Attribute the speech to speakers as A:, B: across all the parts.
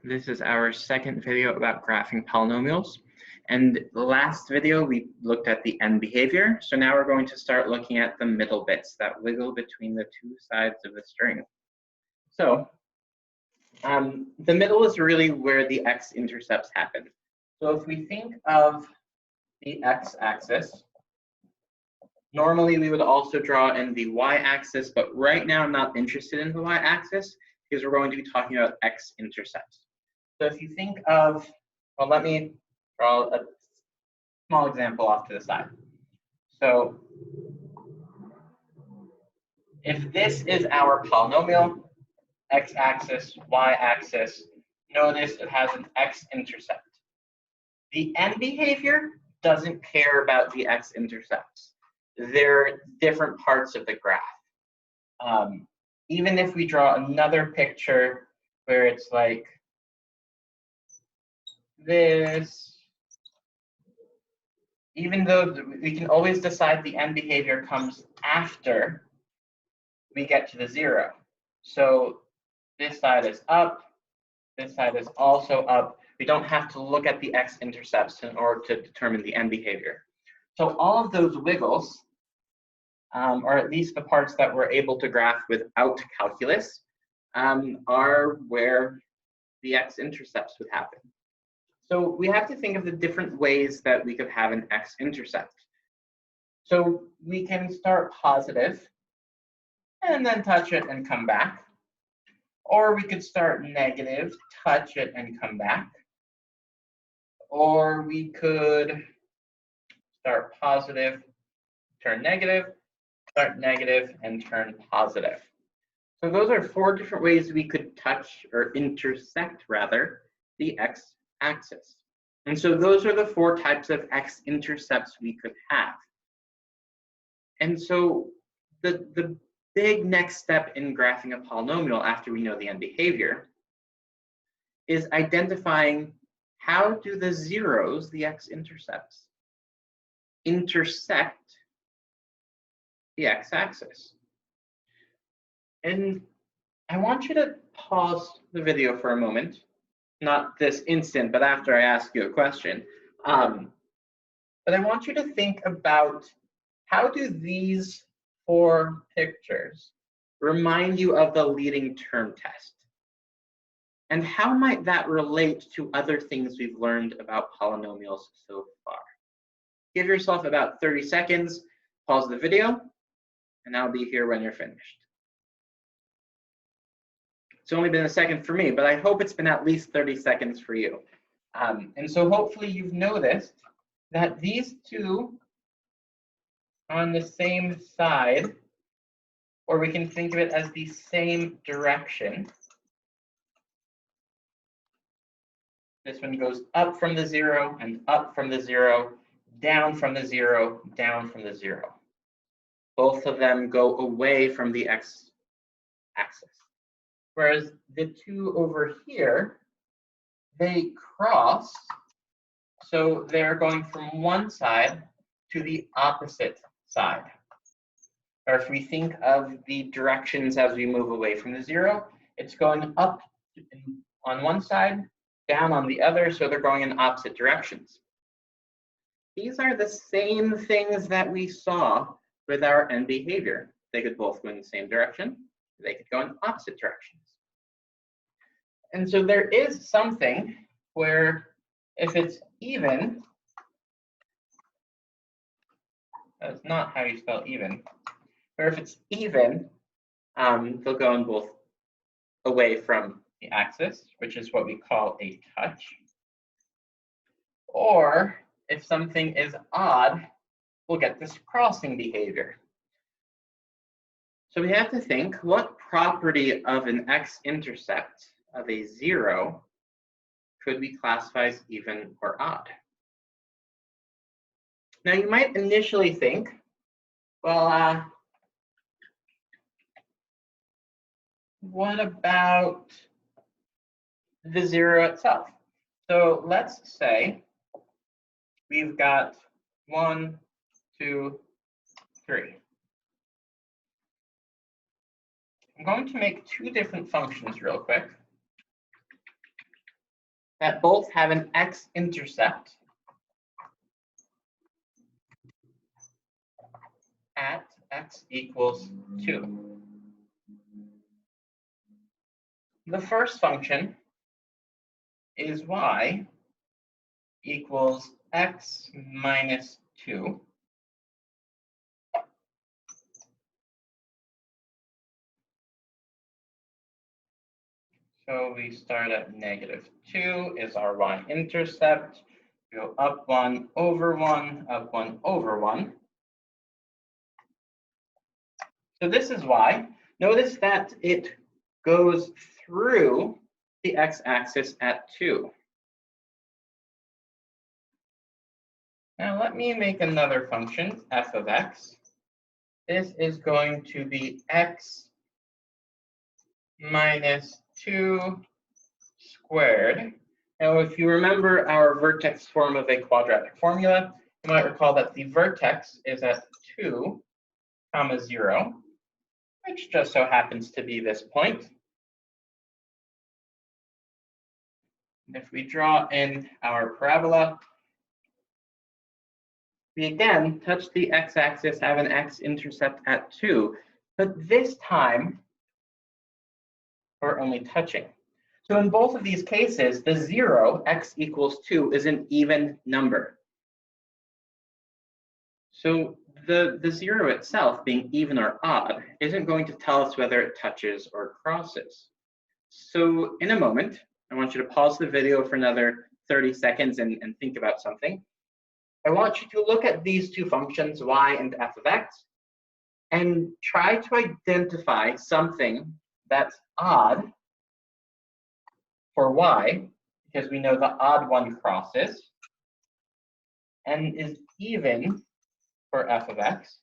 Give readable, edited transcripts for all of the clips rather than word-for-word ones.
A: This is our second video about graphing polynomials. And the last video, we looked at the end behavior. So now we're going to start looking at the middle bits that wiggle between the two sides of the string. So the middle is really where the x-intercepts happen. So if we think of the x-axis, normally we would also draw in the y-axis, but right now I'm not interested in the y-axis because we're going to be talking about x-intercepts. So if you think of, well, let me draw a small example off to the side. So if this is our polynomial, x-axis, y-axis, notice it has an x-intercept. The end behavior doesn't care about the x-intercepts. They're different parts of the graph. Even if we draw another picture where it's like this, even though we can always decide the end behavior comes after we get to the zero. So this side is up, this side is also up. We don't have to look at the x-intercepts in order to determine the end behavior. So all of those wiggles, or at least the parts that we're able to graph without calculus, are where the x-intercepts would happen. So we have to think of the different ways that we could have an x-intercept. So we can start positive and then touch it and come back. Or we could start negative, touch it and come back. Or we could start positive, turn negative, start negative, and turn positive. So those are four different ways we could touch or intersect, rather, the x-axis. And so those are the four types of x-intercepts we could have. And so the big next step in graphing a polynomial after we know the end behavior is identifying how do the zeros, the x-intercepts, intersect the x-axis. And I want you to pause the video for a moment, not this instant, but after I ask you a question. But I want you to think about how do these four pictures remind you of the leading term test? And how might that relate to other things we've learned about polynomials so far? Give yourself about 30 seconds, pause the video, and I'll be here when you're finished. It's only been a second for me, but I hope it's been at least 30 seconds for you. And so hopefully you've noticed that these two on the same side, or we can think of it as the same direction. This one goes up from the zero and up from the zero, down from the zero, down from the zero. Both of them go away from the x-axis. Whereas the two over here, they cross, so they're going from one side to the opposite side. Or if we think of the directions as we move away from the zero, it's going up on one side, down on the other, so they're going in opposite directions. These are the same things that we saw with our end behavior. They could both go in the same direction, they could go in opposite directions. And so there is something where if it's even, that's not how you spell even, or if it's even, they'll go in both away from the axis, which is what we call a touch. Or if something is odd, we'll get this crossing behavior. So we have to think, what property of an x-intercept of a zero could we classify as even or odd? Now you might initially think, well, what about the zero itself? So let's say we've got 1, 2, 3. I'm going to make two different functions real quick. that both have an x-intercept at x equals 2. The first function is y equals x minus 2. So we start at -2 is our y-intercept. Go up 1 over 1, up 1 over 1. So this is y. Notice that it goes through the x-axis at 2. Now let me make another function, f of x. This is going to be x minus 2 squared. Now, if you remember our vertex form of a quadratic formula, you might recall that the vertex is at 2, 0, which just so happens to be this point. And if we draw in our parabola, we again touch the x-axis, have an x-intercept at 2, but this time we're only touching. So in both of these cases, the 0, x equals 2, is an even number. So the 0 itself, being even or odd, isn't going to tell us whether it touches or crosses. So in a moment, I want you to pause the video for another 30 seconds and think about something. I want you to look at these two functions, y and f of x, and try to identify something that's odd for y, because we know the odd one crosses, and is even for f of x,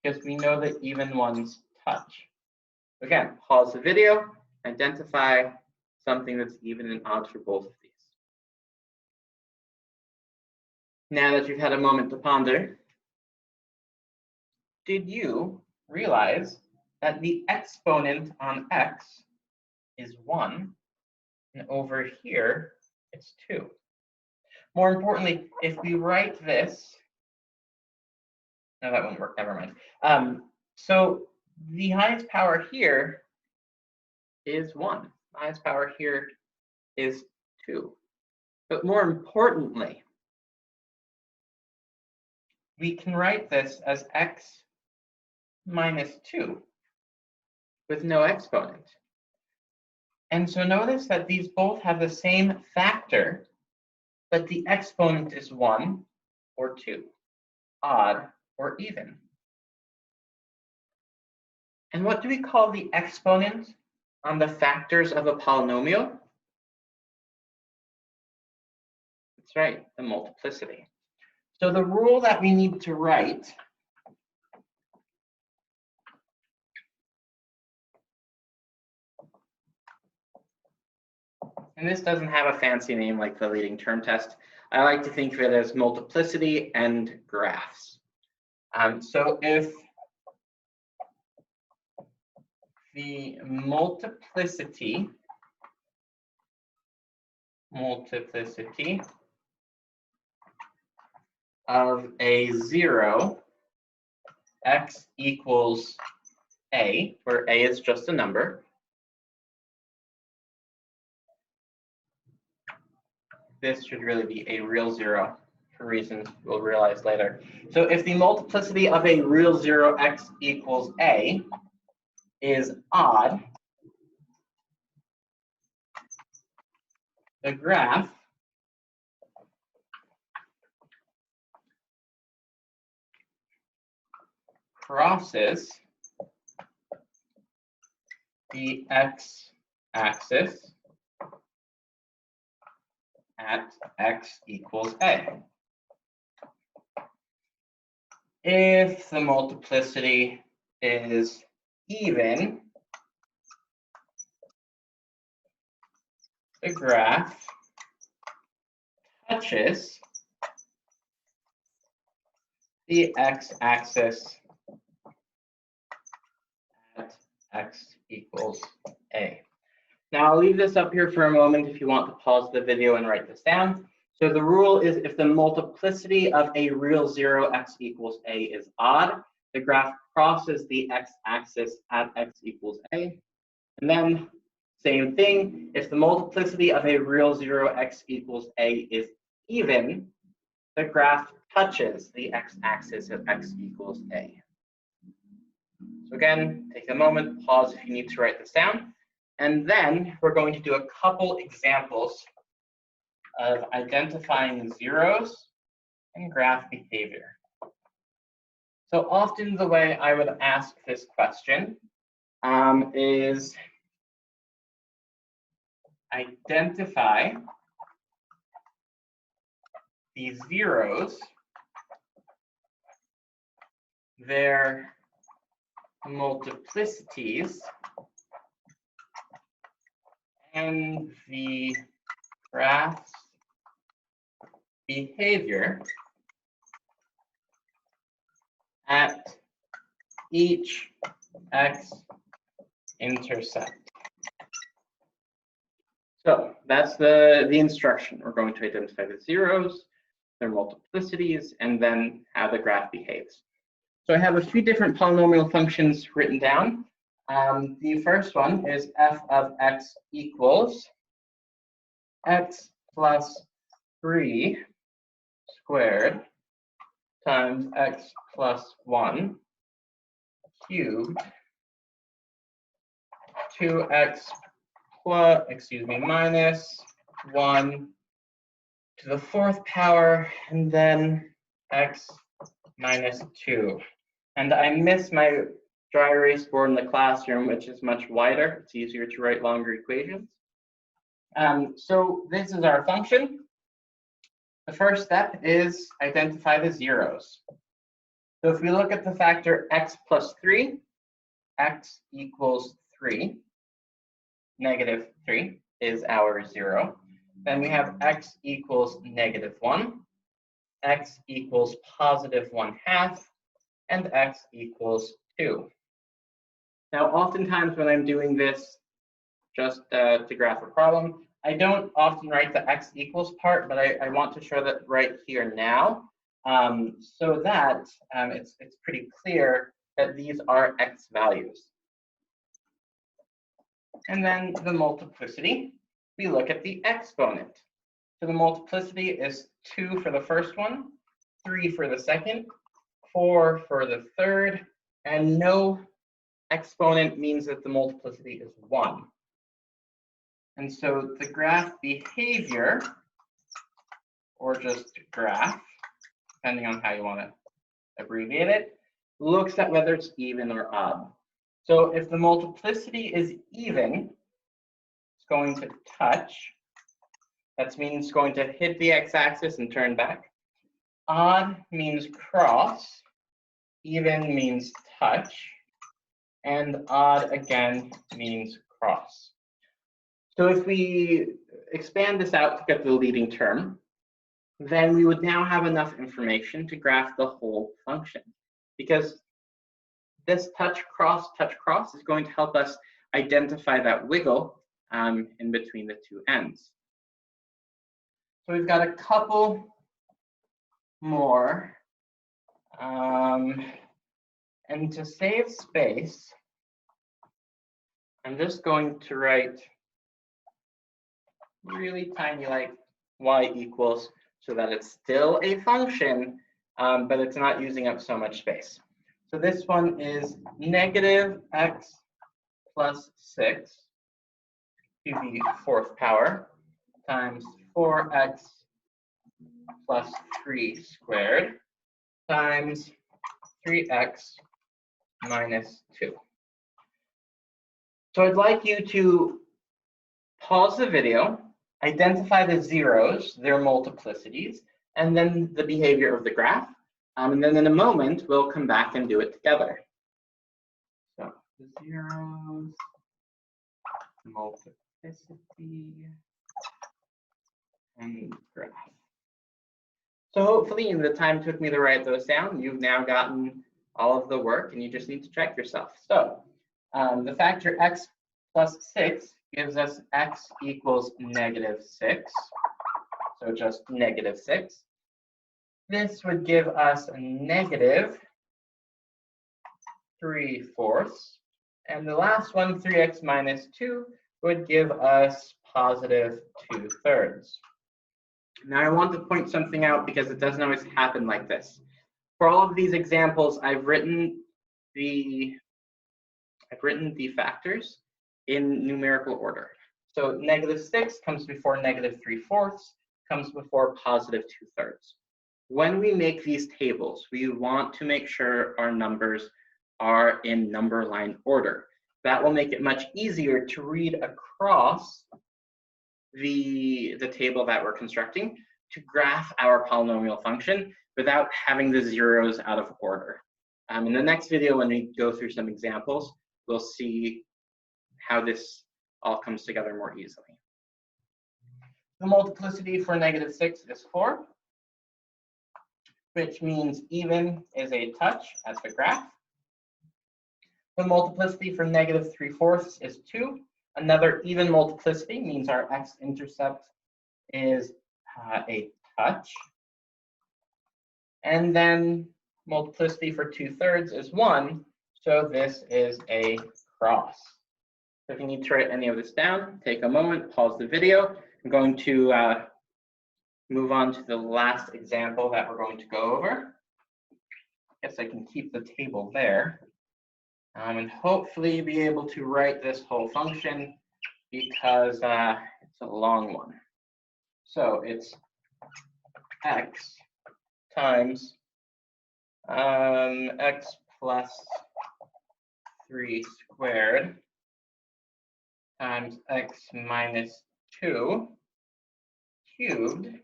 A: because we know the even ones touch. Again, pause the video, identify something that's even and odd for both of these. Now that you've had a moment to ponder, did you realize that the exponent on x is 1, and over here it's 2? More importantly, if we write this, no, that wouldn't work, never mind. So the highest power here is 1. The highest power here is 2. But more importantly, we can write this as x minus 2 with no exponent. And so notice that these both have the same factor, but the exponent is 1 or 2, odd or even. And what do we call the exponent on the factors of a polynomial? That's right, the multiplicity. So the rule that we need to write and this doesn't have a fancy name like the leading term test. I like to think of it as multiplicity and graphs. So if the multiplicity of a 0, x equals a, where a is just a number, this should really be a real 0 for reasons we'll realize later. So if the multiplicity of a real 0, x equals a, is odd, the graph crosses the x-axis at x equals a. If the multiplicity is even, the graph touches the x-axis at x equals a. Now I'll leave this up here for a moment if you want to pause the video and write this down. So the rule is if the multiplicity of a real zero x equals a is odd, the graph crosses the x-axis at x equals a. And then same thing, if the multiplicity of a real zero x equals a is even, the graph touches the x-axis at x equals a. So again, take a moment, pause if you need to write this down. And then we're going to do a couple examples of identifying zeros and graph behavior. So often the way I would ask this question is identify the zeros, their multiplicities, and the graph's behavior at each x-intercept. So that's the instruction. We're going to identify the zeros, their multiplicities, and then how the graph behaves. So I have a few different polynomial functions written down. The first one is f of x equals x plus 3 squared times x plus 1 cubed 2x plus, minus 1 to the 4th power, and then x minus 2. And I miss my dry erase board in the classroom, which is much wider. It's easier to write longer equations. So this is our function. The first step is identify the zeros. So if we look at the factor x plus 3, x equals 3, negative 3 is our 0. Then we have x equals negative 1, x equals positive 1/2, and x equals 2. Now, oftentimes when I'm doing this just to graph a problem, I don't often write the x equals part, but I want to show that right here now, so that it's pretty clear that these are x values. And then the multiplicity, we look at the exponent. So the multiplicity is 2 for the first one, 3 for the second, 4 for the third, and no exponent means that the multiplicity is 1. And so the graph behavior, or just graph, depending on how you want to abbreviate it, looks at whether it's even or odd. So if the multiplicity is even, it's going to touch. That means it's going to hit the x-axis and turn back. Odd means cross. Even means touch. And odd again means cross. So if we expand this out to get the leading term, then we would now have enough information to graph the whole function. Because this touch cross is going to help us identify that wiggle in between the two ends. So we've got a couple more. And to save space, I'm just going to write really tiny, like y equals, so that it's still a function, but it's not using up so much space. So this one is negative x plus 6 to the 4th power times 4x plus 3 squared times 3x minus 2. So I'd like you to pause the video, identify the zeros, their multiplicities, and then the behavior of the graph. And then in a moment, we'll come back and do it together. So the zeros, multiplicity, and graph. So hopefully in the time it took me to write those down, you've now gotten all of the work and you just need to check yourself. So the factor x plus 6 gives us x equals -6, so just -6. This would give us a -3/4, and the last one, 3x minus 2, would give us +2/3. Now I want to point something out because it doesn't always happen like this. For all of these examples, I've written the factors in numerical order. So -6 comes before -3/4, comes before +2/3. When we make these tables, we want to make sure our numbers are in number line order. That will make it much easier to read across the table that we're constructing to graph our polynomial function without having the zeros out of order. In the next video, when we go through some examples, we'll see how this all comes together more easily. The multiplicity for -6 is 4, which means even is a touch at the graph. The multiplicity for -3/4 is 2. Another even multiplicity means our x-intercept is a touch. And then multiplicity for 2/3 is 1, so this is a cross. So if you need to write any of this down, take a moment, pause the video. I'm going to move on to the last example that we're going to go over. I guess I can keep the table there. And hopefully be able to write this whole function because it's a long one. So it's x times x plus 3 squared times x minus 2 cubed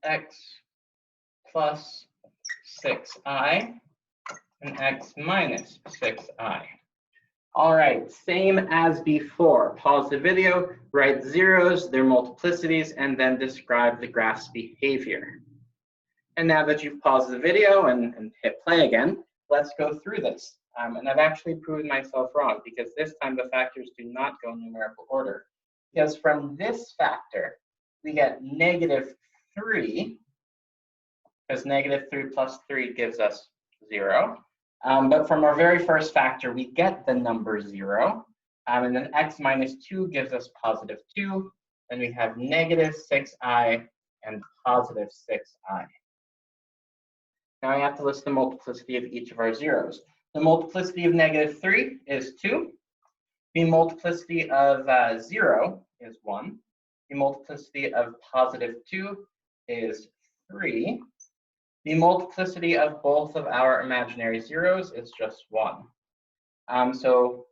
A: x plus 6i and x minus 6i. All right, same as before. Pause the video, write zeros, their multiplicities, and then describe the graph's behavior. And now that you've paused the video and hit play again, let's go through this. And I've actually proven myself wrong because this time the factors do not go in numerical order. Because from this factor, we get -3, because -3 plus 3 gives us 0. But from our very first factor, we get the number 0. And then x minus 2 gives us +2. And we have -6i and +6i. Now I have to list the multiplicity of each of our zeros. The multiplicity of -3 is 2. The multiplicity of 0 is 1. The multiplicity of +2 is 3. The multiplicity of both of our imaginary zeros is just 1. So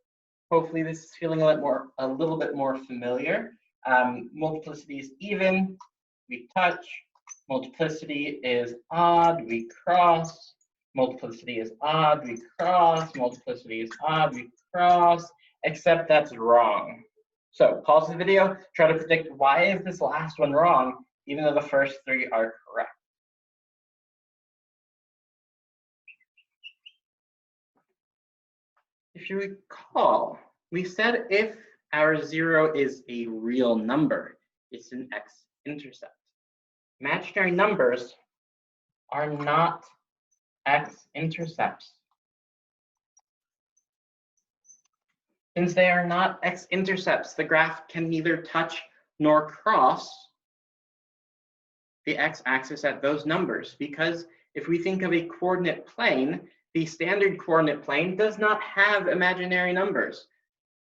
A: hopefully this is feeling a little bit more familiar. Multiplicity is even, we touch. Multiplicity is odd, we cross. Multiplicity is odd, we cross. Multiplicity is odd, we cross, except that's wrong. So pause the video, try to predict why is this last one wrong, even though the first 3 are correct. If you recall, we said if our 0 is a real number, it's an x-intercept. Imaginary numbers are not x-intercepts. Since they are not x-intercepts, the graph can neither touch nor cross the x-axis at those numbers, because if we think of a coordinate plane, the standard coordinate plane does not have imaginary numbers.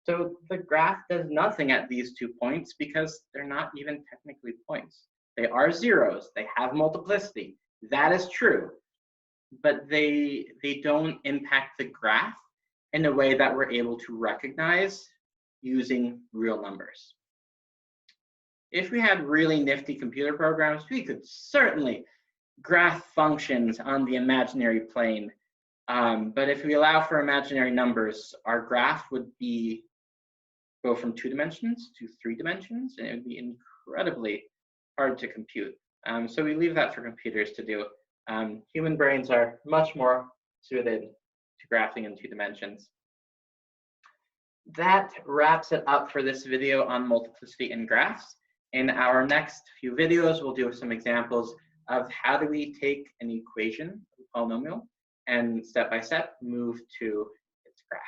A: So the graph does nothing at these 2 points because they're not even technically points. They are zeros, they have multiplicity, that is true, but they don't impact the graph in a way that we're able to recognize using real numbers. If we had really nifty computer programs, we could certainly graph functions on the imaginary plane. But if we allow for imaginary numbers, our graph would go from 2 dimensions to 3 dimensions, and it would be incredibly hard to compute. So we leave that for computers to do. Human brains are much more suited to graphing in 2 dimensions. that wraps it up for this video on multiplicity in graphs. In our next few videos, we'll do some examples of how do we take an equation, a polynomial, and step by step move to its graph.